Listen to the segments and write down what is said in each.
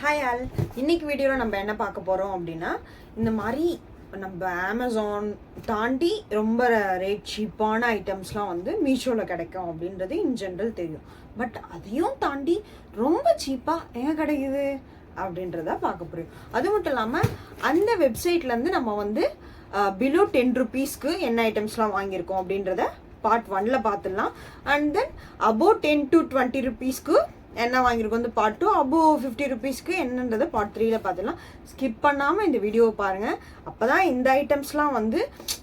Hi all, இன்னைக்கு வீடியோவில் நம்ம என்ன பார்க்க போகிறோம் அப்படின்னா, இந்த மாதிரி நம்ம அமேசான் தாண்டி ரொம்ப ரேட் சீப்பான ஐட்டம்ஸ்லாம் வந்து மீஷோவில் கிடைக்கும் அப்படின்றது இன் ஜென்ரல் தெரியும். பட் அதையும் தாண்டி ரொம்ப சீப்பாக எங்கே கிடைக்குது அப்படின்றத பார்க்க போகிறோம். அது மட்டும் இல்லாமல் அந்த வெப்சைட்லேருந்து நம்ம வந்து பிலோ 10 rupeesக்கு என்ன ஐட்டம்ஸ்லாம் வாங்கியிருக்கோம் அப்படின்றத பார்ட் 1ல் பார்த்துடலாம். அண்ட் தென் அபோவ் 10 to 20 rupeesக்கு என்ன வாங்கியிருக்கோம் வந்து பார்ட் 2, அபோவ் 50 rupeesக்கு என்னன்றதை பார்ட் 3ல் பார்த்துடலாம். ஸ்கிப் பண்ணாமல் இந்த வீடியோவை பாருங்கள். அப்போ தான் இந்த ஐட்டம்ஸ்லாம் வந்து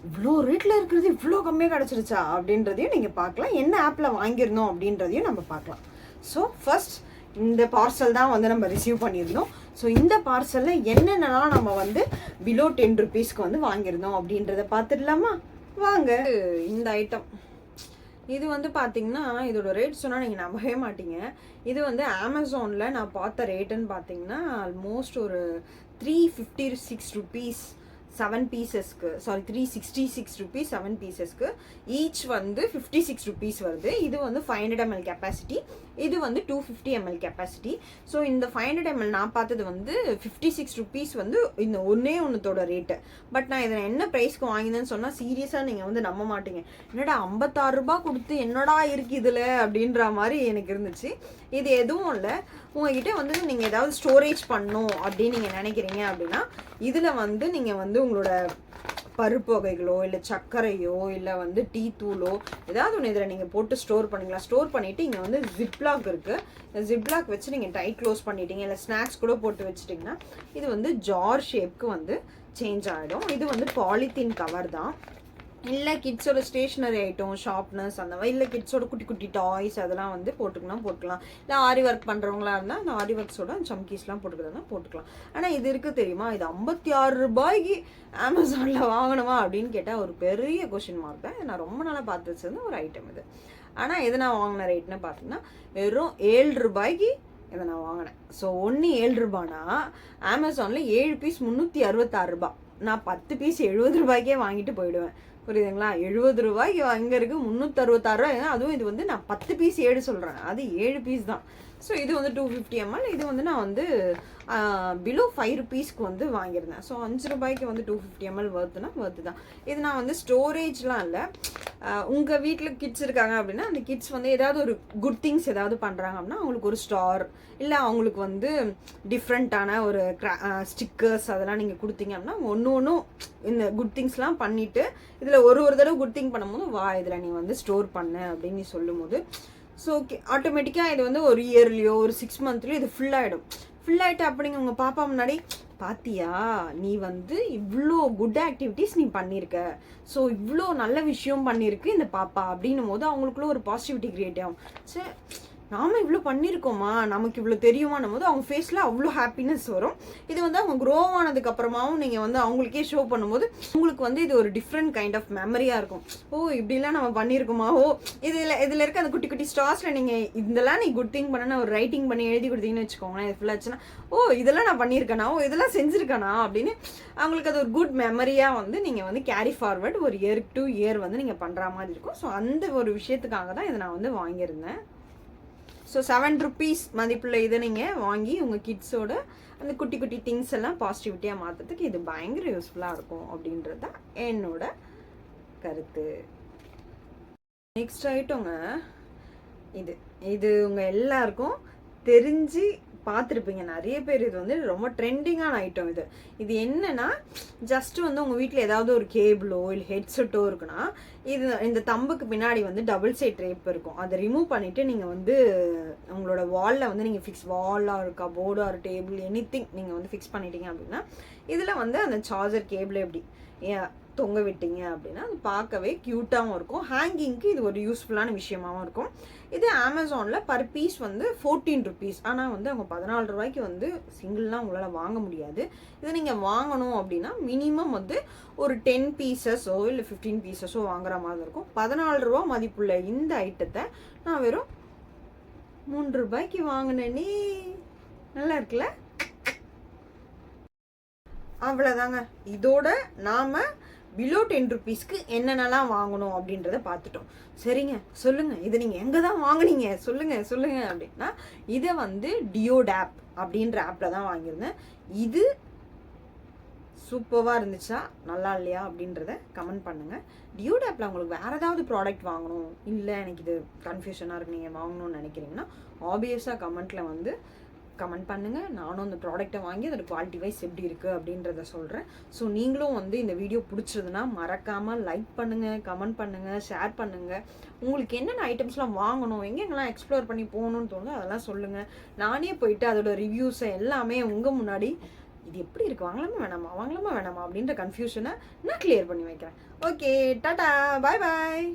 இவ்வளோ ரேட்டில் இருக்கிறது இவ்வளோ கம்மியாக கிடச்சிருச்சா அப்படின்றதையும் நீங்கள் பார்க்கலாம். என்ன ஆப்பில் வாங்கியிருந்தோம் அப்படின்றதையும் நம்ம பார்க்கலாம். ஸோ ஃபர்ஸ்ட் இந்த பார்சல் தான் வந்து நம்ம ரிசீவ் பண்ணியிருந்தோம். ஸோ இந்த பார்சலில் என்னென்னலாம் நம்ம வந்து பிலோ 10 rupeesக்கு வந்து வாங்கியிருந்தோம் அப்படின்றத பார்த்துடலாமா? வாங்க. இந்த ஐட்டம் இது வந்து பார்த்தீங்கன்னா இதோட ரேட் சொன்னால் நீங்கள் நம்பவே மாட்டீங்க. இது வந்து அமேசானில் நான் பார்த்த ரேட்டுன்னு பார்த்தீங்கன்னா ஆல்மோஸ்ட் ஒரு 356 rupees 7 பீசஸ்க்கு, சாரி 366 rupees 7 பீசஸ்க்கு. ஈச் வந்து 56 rupees வருது. இது வந்து 500 ml கெப்பாசிட்டி, இது வந்து 250 ml கெப்பாசிட்டி. ஸோ இந்த 500 ml நான் பார்த்தது வந்து 56 rupees வந்து இந்த ஒன்றோட ரேட்டு. பட் நான் இதை என்ன ப்ரைஸ்க்கு வாங்கினேன்னு சொன்னால் சீரியஸாக நீங்கள் வந்து நம்ப மாட்டீங்க. என்னடா 56 ரூபாய் கொடுத்து என்னடா இருக்குது இதில் அப்படின்ற மாதிரி எனக்கு இருந்துச்சு. இது எதுவும் இல்லை, உங்ககிட்ட வந்து நீங்கள் ஏதாவது ஸ்டோரேஜ் பண்ணணும் அப்படின்னு நீங்கள் நினைக்கிறீங்க அப்படின்னா இதில் வந்து நீங்கள் வந்து உங்களோட பருப்பு வகைகளோ இல்லை சர்க்கரையோ இல்லை வந்து டீ தூளோ ஏதாவது ஒன்று இதில் நீங்கள் போட்டு ஸ்டோர் பண்ணிக்கலாம். ஸ்டோர் பண்ணிவிட்டு இங்கே வந்து ஜிப்லாக் இருக்குது. இந்த ஜிப்லாக் வச்சு நீங்கள் டைட் க்ளோஸ் பண்ணிட்டீங்க, இல்லை ஸ்நாக்ஸ் கூட போட்டு வச்சுட்டிங்கன்னா இது வந்து ஜார் ஷேப்க்கு வந்து சேஞ்ச் ஆகிடும். இது வந்து பாலித்தீன் கவர் தான். இல்லை கிட்ஸோட ஸ்டேஷ்னரி ஐட்டம், ஷார்ப்னஸ் அந்த மாதிரி, இல்லை கிட்ஸோட குட்டி குட்டி டாய்ஸ் அதெல்லாம் வந்து போட்டுக்கலாம். இல்லை ஆரி ஒர்க் பண்ணுறவங்களா இருந்தால் அந்த ஆரி ஒர்க்ஸோட சம்கீஸ்லாம் போட்டுக்கிறதா போட்டுக்கலாம். ஆனால் இது இருக்குது தெரியுமா, இது 56 ரூபாய்க்கு அமேசானில் வாங்கணுமா அப்படின்னு கேட்டால் ஒரு பெரிய கொஷின் மார்க் தான். நான் ரொம்ப நாளாக பார்த்து வச்சிருந்த ஒரு ஐட்டம் இது. ஆனால் எது நான் வாங்கின ரேட்னு பார்த்தீங்கன்னா வெறும் 7 ரூபாய்க்கு இதை நான் வாங்கினேன். ஸோ ஒன்று 7 ரூபானா அமேசானில் 7 பீஸ் 366 ரூபாய். நான் 10 பீஸ் 70 ரூபாய்க்கே வாங்கிட்டு போயிடுவேன். புரியுதுங்களா? 70 ரூபாய்க்கு அங்கே இருக்குது 366 ரூபாய். அதுவும் இது வந்து நான் 10 பீஸ் 7 சொல்கிறேன், அது 7 பீஸ் தான். ஸோ இது வந்து 250 ml. இது வந்து நான் வந்து பிலோ 5 rupeesக்கு வந்து வாங்கியிருந்தேன். ஸோ 5 ரூபாய்க்கு வந்து 250 ml வர்த்து தான். இது நான் வந்து ஸ்டோரேஜ்லாம் இல்லை. உங்கள் வீட்டில் கிட்ஸ் இருக்காங்க அப்படின்னா அந்த கிட்ஸ் வந்து ஏதாவது ஒரு குட் திங்ஸ் ஏதாவது பண்ணுறாங்க அப்படின்னா அவங்களுக்கு ஒரு ஸ்டார், இல்லை அவங்களுக்கு வந்து டிஃப்ரெண்ட்டான ஒரு ஸ்டிக்கர்ஸ் அதெல்லாம் நீங்கள் கொடுத்தீங்க அப்படின்னா ஒன்றும் இந்த குட் திங்ஸ்லாம் பண்ணிவிட்டு இதில் ஒரு தடவை குட் திங் பண்ணும்போது இதில் நீ வந்து ஸ்டோர் பண்ண அப்படின்னு நீ சொல்லும் போது ஸோ ஓகே ஆட்டோமேட்டிக்காக இது வந்து ஒரு இயர்லேயோ ஒரு 6 monthலையோ இது ஃபுல்லாகிடும். ஃபுல்லாகிட்டு அப்படிங்க உங்கள் பாப்பா முன்னாடி பாத்தியா நீ வந்து இவ்வளோ குட் ஆக்டிவிட்டீஸ் நீ பண்ணியிருக்க, ஸோ இவ்வளோ நல்ல விஷயம் பண்ணியிருக்கு இந்த பாப்பா அப்படின்னும் போது அவங்களுக்குள்ள ஒரு பாசிட்டிவிட்டி கிரியேட் ஆகும். சரி நாம இவ்வளோ பண்ணியிருக்கோமா, நமக்கு இவ்வளோ தெரியுமான்னும் போது அவங்க ஃபேஸில் அவ்வளோ ஹாப்பினஸ் வரும். இது வந்து அவங்க க்ரோ ஆனதுக்கு அப்புறமாவும் நீங்கள் வந்து அவங்களுக்கே ஷோ பண்ணும்போது உங்களுக்கு வந்து இது ஒரு டிஃப்ரெண்ட் கைண்ட் ஆஃப் மெமரியாக இருக்கும். ஓ இப்படிலாம் நம்ம பண்ணியிருக்கோமா, ஓ இதில் இருக்க அந்த குட்டி குட்டி ஸ்டார்ஸில் நீங்கள் இதெல்லாம் நீ குட் திங் பண்ண ஒரு ரைட்டிங் பண்ணி எழுதி கொடுத்தீங்கன்னு வச்சுக்கோங்களேன். இது ஃபுல்லாச்சுன்னா ஓ இதெல்லாம் நான் பண்ணியிருக்கேனா, ஓ இதெல்லாம் செஞ்சுருக்கேனா அப்படின்னு அவங்களுக்கு அது ஒரு குட் மெமரியாக வந்து நீங்கள் வந்து கேரி ஃபார்வர்ட் ஒரு இயர் டு இயர் வந்து நீங்கள் பண்ணுற மாதிரி இருக்கும். ஸோ அந்த ஒரு விஷயத்துக்காக தான் இதை நான் வந்து வாங்கியிருந்தேன். ஸோ 7 rupees மதிப்புள்ள இதை நீங்கள் வாங்கி உங்கள் கிட்ஸோட அந்த குட்டி குட்டி திங்ஸ் எல்லாம் பாசிட்டிவிட்டியாக மாற்றுறதுக்கு இது பயங்கர யூஸ்ஃபுல்லாக இருக்கும் அப்படின்றது தான் என்னோட கருத்து. நெக்ஸ்ட் ஐட்டங்க இது உங்கள் எல்லாருக்கும் தெரிஞ்சு பார்த்துருப்பீங்க நிறைய பேர். இது வந்து ரொம்ப ட்ரெண்டிங்கான ஐட்டம். இது என்னன்னா ஜஸ்ட் வந்து உங்கள் வீட்டில் ஏதாவது ஒரு கேபிளோ இல்லை ஹெட்செட்டோ இருக்குன்னா இந்த தம்புக்கு பின்னாடி வந்து டபுள் சைட் ட்ரேப் இருக்கும். அதை ரிமூவ் பண்ணிவிட்டு நீங்கள் வந்து உங்களோட வாலில் வந்து நீங்கள் வாலாக இருக்கா போர்டாக ஒரு டேபிள் எனிதிங் நீங்கள் வந்து ஃபிக்ஸ் பண்ணிட்டீங்க அப்படின்னா இதில் வந்து அந்த சார்ஜர் கேபிள் எப்படி தொங்க விட்டீங்க அப்படின்னா அது பார்க்கவே க்யூட்டாகவும் இருக்கும். ஹேங்கிங்க்கு இது ஒரு யூஸ்ஃபுல்லான விஷயமாகவும் இருக்கும். இது அமேசானில் பர் பீஸ் வந்து 14 rupees. ஆனால் வந்து அவங்க 14 ரூபாய்க்கு வந்து சிங்கிள்லாம் உங்களால் வாங்க முடியாது. இதை நீங்கள் வாங்கணும் அப்படின்னா மினிமம் வந்து ஒரு 10 பீசஸோ இல்லை 15 பீசஸோ வாங்குற மாதிரி இருக்கும். 14 ரூபா மதிப்புள்ள இந்த ஐட்டத்தை நான் வெறும் 3 ரூபாய்க்கு வாங்கினேனே. நல்லா இருக்குல்ல? அவ்வளோதாங்க. இதோட நாம் பிலோ 10 ருபீஸ்க்கு என்னென்னலாம் வாங்கணும் அப்படின்றத பார்த்துட்டோம். சரிங்க, சொல்லுங்க, இதை நீங்கள் எங்கே தான் வாங்குனீங்க சொல்லுங்க சொல்லுங்க அப்படின்னா, இதை வந்து டியோடாப் அப்படின்ற ஆப்பில் தான் வாங்கியிருந்தேன். இது சூப்பராக இருந்துச்சா நல்லா இல்லையா அப்படின்றத கமெண்ட் பண்ணுங்கள். டியோடாப்பில் உங்களுக்கு வேறு ஏதாவது ப்ராடக்ட் வாங்கணும், இல்லை எனக்கு இது கன்ஃபியூஷனாக இருக்குது நீங்கள் வாங்கணும்னு நினைக்கிறீங்கன்னா ஆப்வியஸாக கமெண்ட்டில் வந்து கமெண்ட் பண்ணுங்கள். நானும் அந்த ப்ராடக்ட்டை வாங்கி அதோட குவாலிட்டி வைஸ் எப்படி இருக்குது அப்படின்றத சொல்கிறேன். ஸோ நீங்களும் வந்து இந்த வீடியோ பிடிச்சதுன்னா மறக்காமல் லைக் பண்ணுங்கள், கமெண்ட் பண்ணுங்கள், ஷேர் பண்ணுங்கள். உங்களுக்கு என்னென்ன ஐட்டம்ஸ்லாம் வாங்கணும், எங்கெங்கெல்லாம் எக்ஸ்ப்ளோர் பண்ணி போகணுன்னு தோணுதோ அதெல்லாம் சொல்லுங்கள். நானே போயிட்டு அதோட ரிவ்யூஸை எல்லாமே உங்கள் முன்னாடி இது எப்படி இருக்குது, வாங்கலாமா வேணாமா அப்படின்ற கன்ஃபியூஷனை நான் கிளியர் பண்ணி வைக்கிறேன். ஓகே, டாடா, பாய் பாய்.